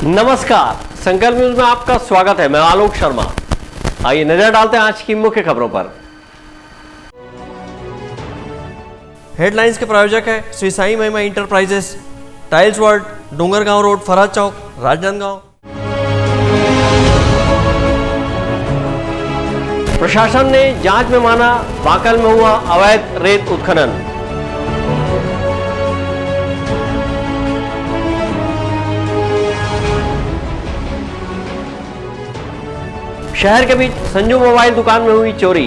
नमस्कार, संकल्प न्यूज में आपका स्वागत है। मैं आलोक शर्मा। आइए नजर डालते हैं आज की मुख्य खबरों पर। हेडलाइंस के प्रायोजक है Shri Sai Mahima Enterprises, Tiles World, Dongargaon Road, Faraz चौक, राजनांदगांव। प्रशासन ने जांच में माना बाकल में हुआ अवैध रेत उत्खनन। शहर के बीच संजू मोबाइल दुकान में हुई चोरी।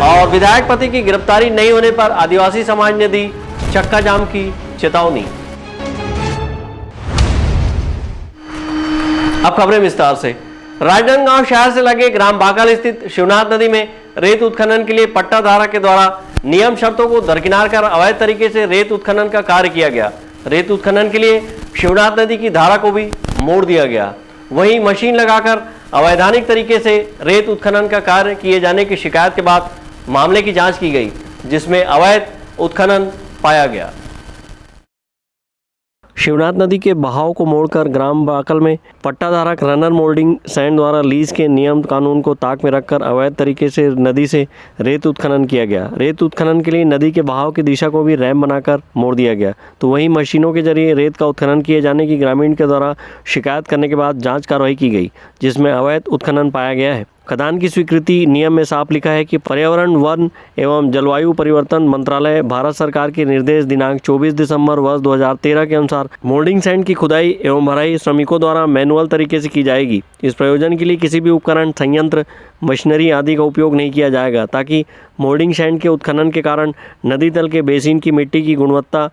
और विधायक पति की गिरफ्तारी नहीं होने पर आदिवासी समाज ने दी चक्का जाम की चेतावनी। अब खबरें विस्तार से। राजनांदगांव शहर से लगे ग्राम बाकल स्थित शिवनाथ नदी में रेत उत्खनन के लिए पट्टाधारक के द्वारा नियम शर्तों को दरकिनार कर अवैध तरीके से रेत उत्खनन का कार्य किया गया। रेत उत्खनन के लिए शिवनाथ नदी की धारा को भी मोड़ दिया गया। वहीं मशीन लगाकर अवैधानिक तरीके से रेत उत्खनन का कार्य किए जाने की शिकायत के बाद मामले की जांच की गई, जिसमें अवैध उत्खनन पाया गया। शिवनाथ नदी के बहाव को मोड़कर ग्राम बाकल में पट्टाधारक रनर मोल्डिंग सैंड द्वारा लीज के नियम कानून को ताक में रखकर अवैध तरीके से नदी से रेत उत्खनन किया गया। रेत उत्खनन के लिए नदी के बहाव की दिशा को भी रैंप बनाकर मोड़ दिया गया। तो वहीं मशीनों के जरिए रेत का उत्खनन किए जाने की ग्रामीण के द्वारा शिकायत करने के बाद जाँच कार्रवाई की गई, जिसमें अवैध उत्खनन पाया गया है। खदान की स्वीकृति नियम में साफ लिखा है कि पर्यावरण, वन एवं जलवायु परिवर्तन मंत्रालय भारत सरकार के निर्देश दिनांक 24 दिसंबर वर्ष 2013 के अनुसार मोल्डिंग सैंड की खुदाई एवं भराई श्रमिकों द्वारा मैनुअल तरीके से की जाएगी। इस प्रयोजन के लिए किसी भी उपकरण, संयंत्र, मशीनरी आदि का उपयोग नहीं किया जाएगा, ताकि मोल्डिंग सैंड के उत्खनन के कारण नदी तल के बेसिन की मिट्टी की गुणवत्ता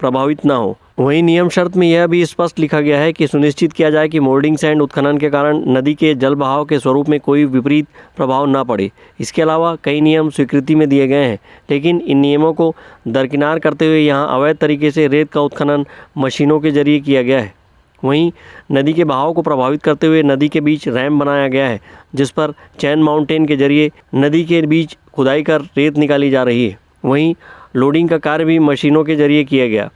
प्रभावित न हो। वहीं नियम शर्त में यह भी स्पष्ट लिखा गया है कि सुनिश्चित किया जाए कि मोल्डिंग सैंड उत्खनन के कारण नदी के जल बहाव के स्वरूप में कोई विपरीत प्रभाव न पड़े। इसके अलावा कई नियम स्वीकृति में दिए गए हैं, लेकिन इन नियमों को दरकिनार करते हुए यहाँ अवैध तरीके से रेत का उत्खनन मशीनों के जरिए किया गया है। वहीं नदी के बहाव को प्रभावित करते हुए नदी के बीच रैंप बनाया गया है, जिस पर चैन माउंटेन के जरिए नदी के बीच खुदाई कर रेत निकाली जा रही है। वहीं लोडिंग का कार्य भी मशीनों के जरिए किया गया।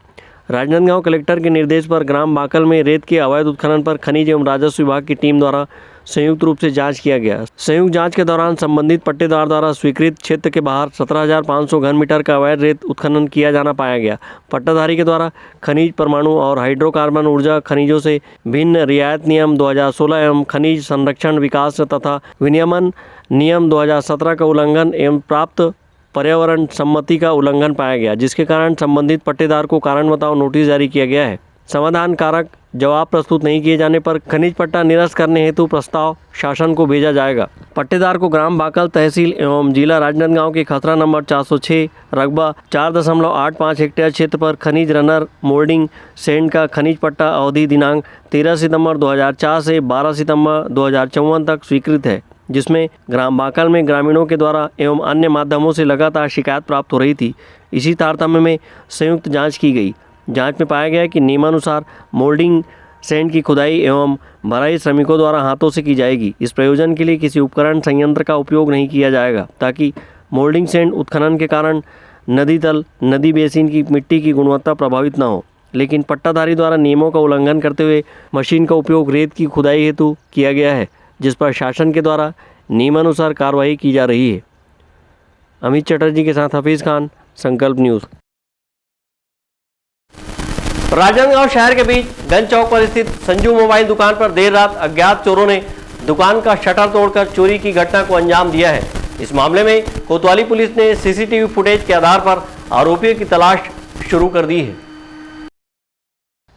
राजनांदगांव कलेक्टर के निर्देश पर ग्राम बाकल में रेत के अवैध उत्खनन पर खनिज एवं राजस्व विभाग की टीम द्वारा संयुक्त रूप से जांच किया गया। संयुक्त जांच के दौरान संबंधित पट्टेदार द्वारा स्वीकृत क्षेत्र के बाहर 17,500 घन मीटर का अवैध रेत उत्खनन किया जाना पाया गया। पट्टाधारी के द्वारा खनिज, परमाणु और हाइड्रोकार्बन ऊर्जा खनिजों से भिन्न रियायत नियम 2016 एवं खनिज संरक्षण, विकास तथा विनियमन नियम 2017 का उल्लंघन एवं प्राप्त पर्यावरण सम्मति का उल्लंघन पाया गया, जिसके कारण संबंधित पट्टेदार को कारण बताओ नोटिस जारी किया गया है। समाधान कारक जवाब प्रस्तुत नहीं किए जाने पर खनिज पट्टा निरस्त करने हेतु प्रस्ताव शासन को भेजा जाएगा। पट्टेदार को ग्राम बाकल तहसील एवं जिला राजनांदगांव के खसरा नंबर 406 रकबा 4.85 हेक्टेयर क्षेत्र पर खनिज रनर मोल्डिंग सैंड का खनिज पट्टा अवधि दिनांक 13 सितंबर 2004 से 12 सितंबर 2054 तक स्वीकृत है, जिसमें ग्राम बाकल में ग्रामीणों के द्वारा एवं अन्य माध्यमों से लगातार शिकायत प्राप्त हो रही थी। इसी तारतम्य में संयुक्त जांच की गई। जांच में पाया गया कि नियमानुसार मोल्डिंग सैंड की खुदाई एवं भराई श्रमिकों द्वारा हाथों से की जाएगी। इस प्रयोजन के लिए किसी उपकरण, संयंत्र का उपयोग नहीं किया जाएगा, ताकि मोल्डिंग सैंड उत्खनन के कारण नदी तल, नदी बेसिन की मिट्टी की गुणवत्ता प्रभावित न हो। लेकिन पट्टाधारी द्वारा नियमों का उल्लंघन करते हुए मशीन का उपयोग रेत की खुदाई हेतु किया गया है, जिस पर शासन के द्वारा नियमानुसार कार्रवाई की जा रही है। अमित चटर्जी के साथ हफीज खान, संकल्प न्यूज। राजनांदगांव शहर के बीच गंज चौक पर स्थित संजू मोबाइल दुकान पर देर रात अज्ञात चोरों ने दुकान का शटर तोड़कर चोरी की घटना को अंजाम दिया है। इस मामले में कोतवाली पुलिस ने सीसीटीवी फुटेज के आधार पर आरोपियों की तलाश शुरू कर दी है।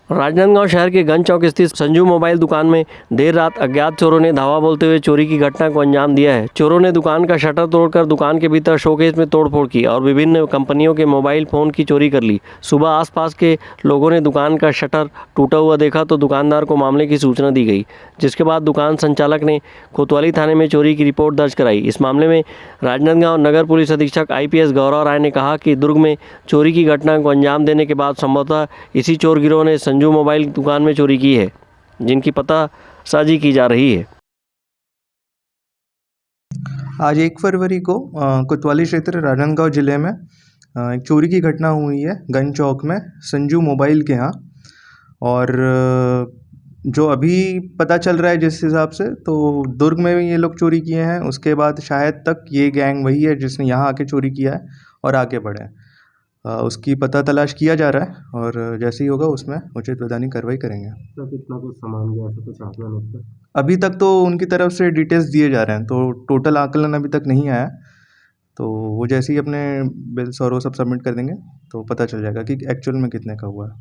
राजनांदगांव शहर के गंज चौक स्थित संजू मोबाइल दुकान में देर रात अज्ञात चोरों ने धावा बोलते हुए चोरी की घटना को अंजाम दिया है। चोरों ने दुकान का शटर तोड़कर दुकान के भीतर शोकेस में तोड़फोड़ की और विभिन्न कंपनियों के मोबाइल फ़ोन की चोरी कर ली। सुबह आसपास के लोगों ने दुकान का शटर टूटा हुआ देखा तो दुकानदार को मामले की सूचना दी गई, जिसके बाद दुकान संचालक ने कोतवाली थाने में चोरी की रिपोर्ट दर्ज कराई। इस मामले में राजनांदगांव नगर पुलिस अधीक्षक IPS गौरव राय ने कहा कि दुर्ग में चोरी की घटना को अंजाम देने के बाद संभवतः इसी चोर गिरोह ने संजू मोबाइल दुकान में चोरी की है, जिनकी पतासाजी की जा रही है। आज 1 फरवरी को कोतवाली क्षेत्र राजनांदगांव जिले में एक चोरी की घटना हुई है गंज चौक में संजू मोबाइल के यहाँ। और जो अभी पता चल रहा है जिस हिसाब से, तो दुर्ग में भी ये लोग चोरी किए हैं। उसके बाद शायद तक ये गैंग वही है जिसने यहाँ आके चोरी किया है और आगे बढ़े हैं। उसकी पता तलाश किया जा रहा है और जैसे ही होगा उसमें उचित वैधानिक कार्रवाई करेंगे। तो कितना कुछ सामान गया था, कुछ आकलन होता है? अभी तक तो उनकी तरफ से डिटेल्स दिए जा रहे हैं, तो टोटल आकलन अभी तक नहीं आया। तो वो जैसे ही अपने बिल्स और वो सब सबमिट कर देंगे तो पता चल जाएगा कि एक्चुअल में कितने का हुआ है।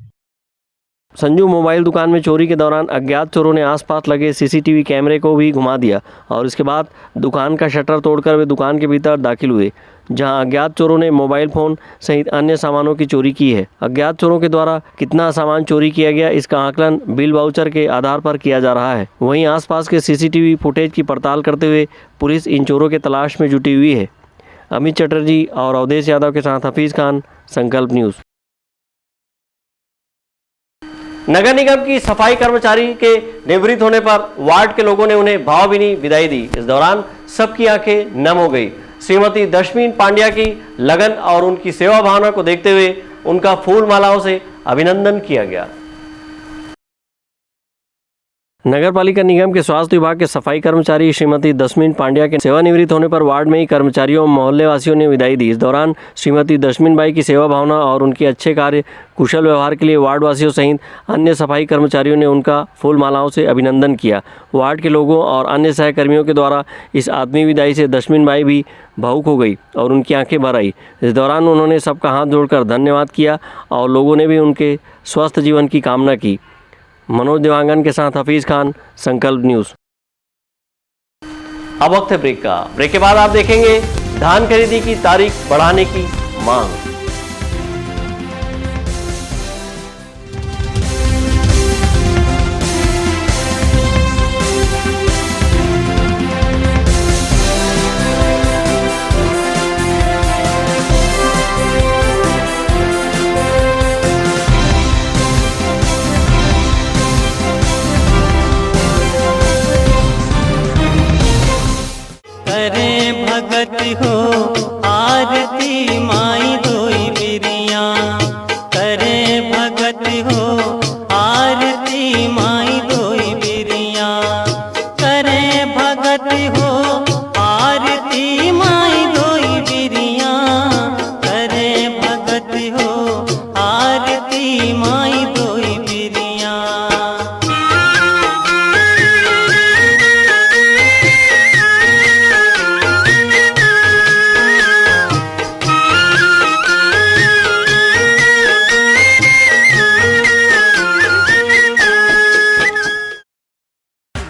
संजू मोबाइल दुकान में चोरी के दौरान अज्ञात चोरों ने आसपास लगे सीसीटीवी कैमरे को भी घुमा दिया और इसके बाद दुकान का शटर तोड़कर वे दुकान के भीतर दाखिल हुए, जहां अज्ञात चोरों ने मोबाइल फ़ोन सहित अन्य सामानों की चोरी की है। अज्ञात चोरों के द्वारा कितना सामान चोरी किया गया, इसका आकलन बिल वाउचर के आधार पर किया जा रहा है। वहीं आसपास के सीसीटीवी फुटेज की पड़ताल करते हुए पुलिस इन चोरों के तलाश में जुटी हुई है। अमित चटर्जी और अवधेश यादव के साथ हफीज़ खान, संकल्प न्यूज़। नगर निगम की सफाई कर्मचारी के निवृत्त होने पर वार्ड के लोगों ने उन्हें भावभीनी विदाई दी। इस दौरान सबकी आंखें नम हो गई। श्रीमती दशमीन पांड्या की लगन और उनकी सेवा भावना को देखते हुए उनका फूल मालाओं से अभिनंदन किया गया। नगर पालिका निगम के स्वास्थ्य विभाग के सफाई कर्मचारी श्रीमती दशमीन पांड्या के सेवानिवृत्त होने पर वार्ड में ही कर्मचारियों और मोहल्ले वासियों ने विदाई दी। इस दौरान श्रीमती दशमीन बाई की सेवा भावना और उनके अच्छे कार्य कुशल व्यवहार के लिए वार्ड वासियों सहित अन्य सफाई कर्मचारियों ने उनका फूल मालाओं से अभिनंदन किया। वार्ड के लोगों और अन्य सहकर्मियों के द्वारा इस आत्मीय विदाई से दशमीन बाई भी भावुक हो गई और उनकी आंखें भर आई। इस दौरान उन्होंने सबका हाथ जोड़कर धन्यवाद किया और लोगों ने भी उनके स्वस्थ जीवन की कामना की। मनोज देवांगन के साथ हफीज़ खान, संकल्प न्यूज़। अब वक्त है ब्रेक का। ब्रेक के बाद आप देखेंगे धान खरीदी की तारीख बढ़ाने की मांग। हो आरती माई धोई बिरिया, करे भगत हो आरती माई धोई बिरिया, करे भगत हो आरती माई धोई बिरिया, करे भगत हो आरती माई धोई बिरिया।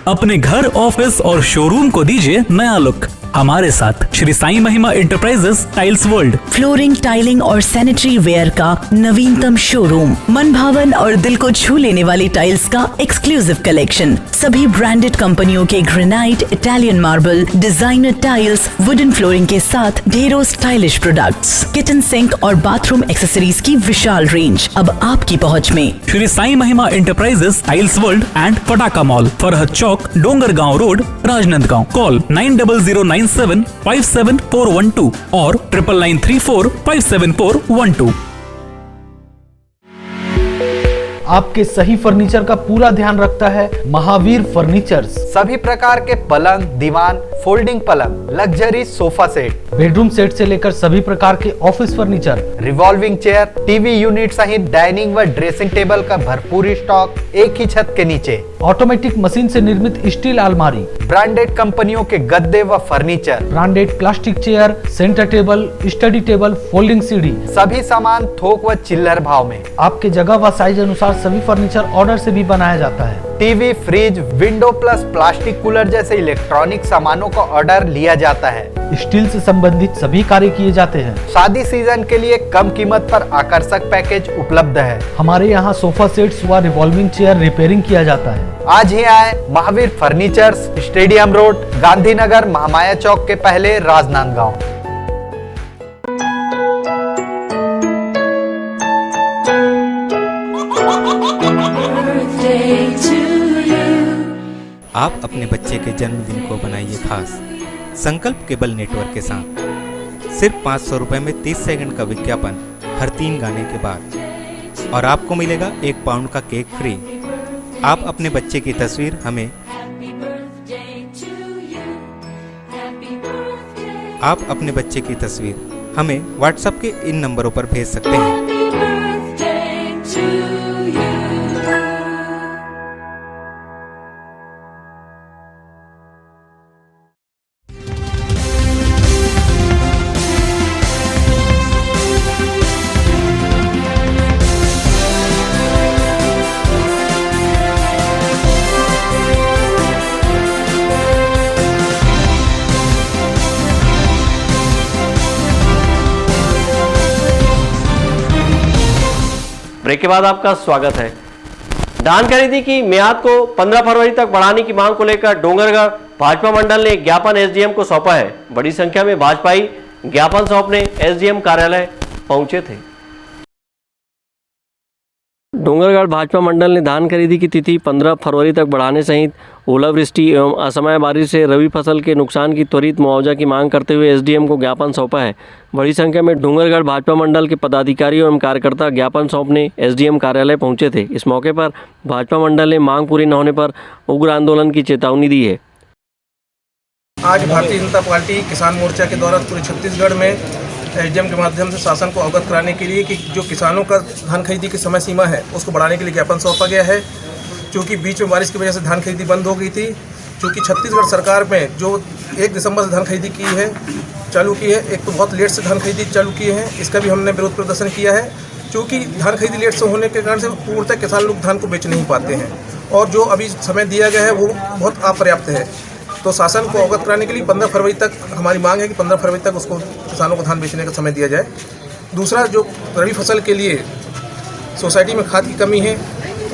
अपने घर, ऑफिस और शोरूम को दीजिए नया लुक हमारे साथ Shri Sai Mahima Enterprises Tiles world. Flooring, tiling और सैनिटरी वेयर का नवीनतम शोरूम, मन भावन और दिल को छू लेने वाली टाइल्स का एक्सक्लूसिव कलेक्शन, सभी ब्रांडेड कंपनियों के granite, Italian marble, designer tiles, wooden flooring के साथ ढेरों स्टाइलिश प्रोडक्ट्स, किचन सिंक और बाथरूम एक्सेसरीज की विशाल रेंज अब आपकी पहुंच में। Shri Sai Mahima Enterprises Tiles World and Pataka Mall, Farhad चौक, डोंगरगांव रोड, राजनांदगांव। कॉल 9009757412 और 9994574412। आपके सही फर्नीचर का पूरा ध्यान रखता है महावीर फर्नीचर्स। सभी प्रकार के पलंग, दीवान, फोल्डिंग पलंग, luxury sofa set, bedroom set से लेकर सभी प्रकार के office furniture, revolving chair, TV unit सहित डाइनिंग व ड्रेसिंग टेबल का भरपूर स्टॉक एक ही छत के नीचे। ऑटोमेटिक मशीन से निर्मित स्टील अलमारी, ब्रांडेड कंपनियों के गद्दे व furniture, branded plastic chair, centre table, study table, folding सीढ़ी, सभी सामान थोक व चिल्लर भाव में। आपके जगह व साइज अनुसार सभी फर्नीचर ऑर्डर से भी बनाया जाता है। TV, fridge, window plus plastic cooler जैसे इलेक्ट्रॉनिक सामानों का ऑर्डर लिया जाता है। स्टील से संबंधित सभी कार्य किए जाते हैं। शादी सीजन के लिए कम कीमत पर आकर्षक पैकेज उपलब्ध है। हमारे यहाँ सोफा सेट्स व रिवॉल्विंग चेयर रिपेयरिंग किया जाता है। आज ही आए Mahavir Furnitures, Stadium Road, Gandhinagar, Mahamaya चौक के पहले, राजनांदगांव। आप अपने बच्चे के जन्मदिन को बनाइए खास संकल्प केबल नेटवर्क के साथ। सिर्फ 500 रुपये में 30 सेकंड का विज्ञापन हर 3 गाने के बाद, और आपको मिलेगा 1 पाउंड का केक फ्री। आप अपने बच्चे की तस्वीर हमें व्हाट्सएप के इन नंबरों पर भेज सकते हैं। ब्रेक के बाद आपका स्वागत है। धान खरीदी की मियाद को 15 फरवरी तक बढ़ाने की मांग को लेकर डोंगरगढ़ भाजपा मंडल ने एक ज्ञापन एसडीएम को सौंपा है। बड़ी संख्या में भाजपाई ज्ञापन सौंपने एसडीएम कार्यालय पहुंचे थे। डोंगरगढ़ भाजपा मंडल ने धान खरीदी की तिथि 15 फरवरी तक बढ़ाने सहित ओलावृष्टि एवं असमय बारिश से रबी फसल के नुकसान की त्वरित मुआवजा की मांग करते हुए एसडीएम को ज्ञापन सौंपा है। बड़ी संख्या में डोंगरगढ़ भाजपा मंडल के पदाधिकारी एवं कार्यकर्ता ज्ञापन सौंपने एसडीएम कार्यालय पहुंचे थे। इस मौके पर भाजपा मंडल ने मांग पूरी न होने पर उग्र आंदोलन की चेतावनी दी है। आज भारतीय जनता पार्टी किसान मोर्चा के द्वारा पूरे छत्तीसगढ़ में एसडीएम के माध्यम से शासन को अवगत कराने के लिए कि जो किसानों का धान खरीदी की समय सीमा है उसको बढ़ाने के लिए ज्ञापन सौंपा गया है। क्योंकि बीच में बारिश की वजह से धान खरीदी बंद हो गई थी। क्योंकि छत्तीसगढ़ सरकार में जो 1 दिसंबर से धान खरीदी की है चालू की है, एक तो बहुत लेट से धान खरीदी चालू की है, इसका भी हमने विरोध प्रदर्शन किया है। क्योंकि धान खरीदी लेट से होने के कारण से पूर्णतः किसान लोग धान को बेच नहीं पाते हैं और जो अभी समय दिया गया है वो बहुत अपर्याप्त है। तो शासन को अवगत कराने के लिए 15 फरवरी तक हमारी मांग है कि 15 फरवरी तक उसको किसानों को धान बेचने का समय दिया जाए। दूसरा, जो रबी फसल के लिए सोसाइटी में खाद की कमी है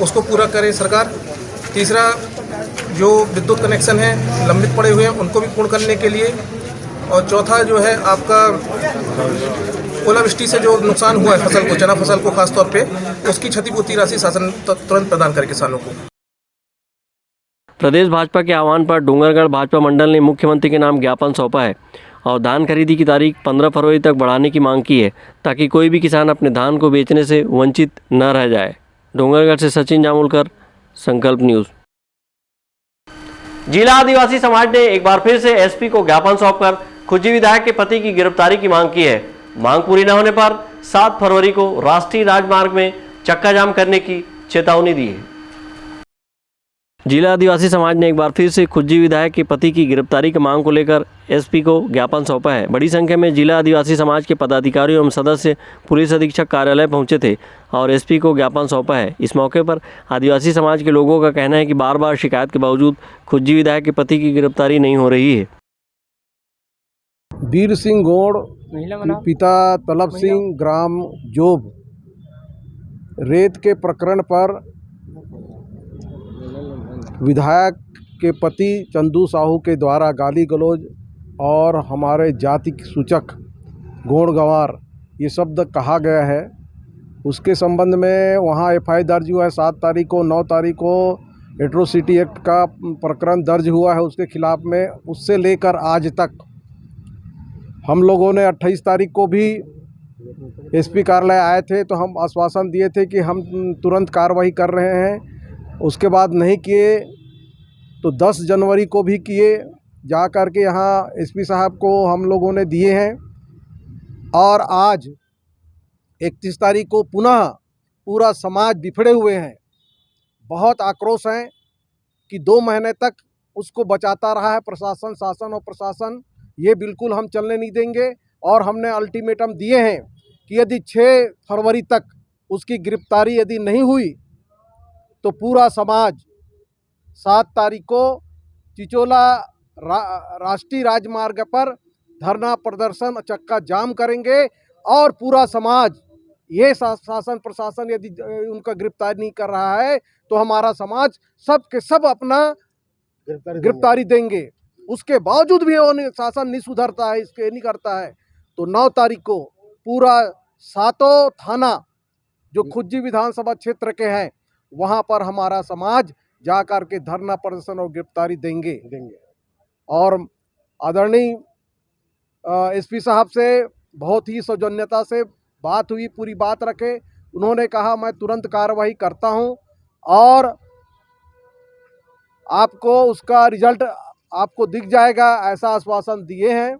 उसको पूरा करे सरकार। तीसरा, जो विद्युत कनेक्शन है लंबित पड़े हुए हैं उनको भी पूर्ण करने के लिए। और चौथा जो है आपका ओलावृष्टि से जो नुकसान हुआ है फसल को, चना फसल को खासतौर पे, उसकी क्षतिपूर्ति राशि शासन तुरंत प्रदान करे किसानों को। प्रदेश भाजपा के आह्वान पर डोंगरगढ़ भाजपा मंडल ने मुख्यमंत्री के नाम ज्ञापन सौंपा है और धान खरीदी की तारीख 15 फरवरी तक बढ़ाने की मांग की है ताकि कोई भी किसान अपने धान को बेचने से वंचित न रह जाए। डोंगरगढ़ से सचिन जामुलकर, संकल्प न्यूज। जिला आदिवासी समाज ने एक बार फिर से एसपी को ज्ञापन सौंपकर खुज्जी विधायक के पति की गिरफ्तारी की मांग की है। मांग पूरी न होने पर 7 फरवरी को राष्ट्रीय राजमार्ग में चक्का जाम करने की चेतावनी दी है। जिला आदिवासी समाज ने एक बार फिर से खुज्जी विधायक के पति की गिरफ्तारी की मांग को लेकर एसपी को ज्ञापन सौंपा है। बड़ी संख्या में जिला आदिवासी समाज के पदाधिकारी एवं सदस्य पुलिस अधीक्षक कार्यालय पहुंचे थे और एसपी को ज्ञापन सौंपा है। इस मौके पर आदिवासी समाज के लोगों का कहना है कि बार बार शिकायत के बावजूद खुज्जी विधायक के पति की गिरफ्तारी नहीं हो रही है। वीर सिंह गौड़, पिता तलब सिंह, ग्राम जोब, रेत के प्रकरण पर विधायक के पति चंदू साहू के द्वारा गाली गलौज और हमारे जाति सूचक गौड़ गंवार ये शब्द कहा गया है, उसके संबंध में वहाँ एफआईआर दर्ज हुआ है। 7 तारीख को, 9 तारीख को एट्रोसिटी एक्ट का प्रकरण दर्ज हुआ है उसके खिलाफ में। उससे लेकर आज तक हम लोगों ने 28 तारीख को भी एसपी कार्यालय आए थे तो हम आश्वासन दिए थे कि हम तुरंत कार्रवाई कर रहे हैं। उसके बाद नहीं किए तो 10 जनवरी को भी किए, जा कर के यहाँ एसपी साहब को हम लोगों ने दिए हैं। और आज 31 तारीख को पुनः पूरा समाज बिफड़े हुए हैं, बहुत आक्रोश है कि 2 महीने तक उसको बचाता रहा है प्रशासन, शासन और प्रशासन। ये बिल्कुल हम चलने नहीं देंगे और हमने अल्टीमेटम दिए हैं कि यदि 6 फरवरी तक उसकी गिरफ्तारी यदि नहीं हुई तो पूरा समाज 7 तारीख को चिचोला राष्ट्रीय राजमार्ग पर धरना प्रदर्शन चक्का जाम करेंगे। और पूरा समाज ये शासन प्रशासन यदि उनका गिरफ्तारी नहीं कर रहा है तो हमारा समाज सब के सब अपना गिरफ्तारी देंगे। उसके बावजूद भी शासन नहीं सुधरता है, इसके नहीं करता है तो 9 तारीख को पूरा 7 थाना जो खुज्जी विधानसभा क्षेत्र के हैं वहाँ पर हमारा समाज जा कर के धरना प्रदर्शन और गिरफ्तारी देंगे। और आदरणीय एसपी साहब से बहुत ही सौजन्यता से बात हुई, पूरी बात रखे। उन्होंने कहा मैं तुरंत कार्रवाई करता हूं और आपको उसका रिजल्ट आपको दिख जाएगा, ऐसा आश्वासन दिए हैं।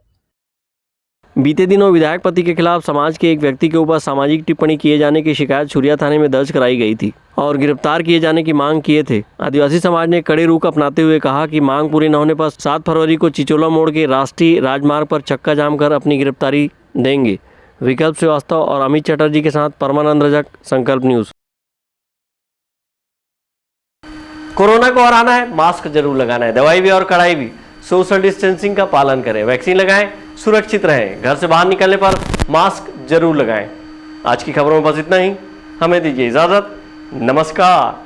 बीते दिनों विधायक पति के खिलाफ समाज के एक व्यक्ति के ऊपर सामाजिक टिप्पणी किए जाने की शिकायत छुरिया थाने में दर्ज कराई गई थी और गिरफ्तार किए जाने की मांग किए थे। आदिवासी समाज ने कड़े रुख अपनाते हुए कहा कि मांग पूरी न होने पर 7 फरवरी को चिचोला मोड़ के राष्ट्रीय राजमार्ग पर चक्का जाम कर अपनी गिरफ्तारी देंगे। विकल्प श्रीवास्तव और अमित चटर्जी के साथ परमानंद रजक, संकल्प न्यूज। कोरोना को हराना है, मास्क जरूर लगाना है, दवाई भी और कड़ाई भी। सोशल डिस्टेंसिंग का पालन करें, वैक्सीन लगाएं, सुरक्षित रहें, घर से बाहर निकलने पर मास्क जरूर लगाएं। आज की खबरों में बस इतना ही। हमें दीजिए इजाजत। नमस्कार।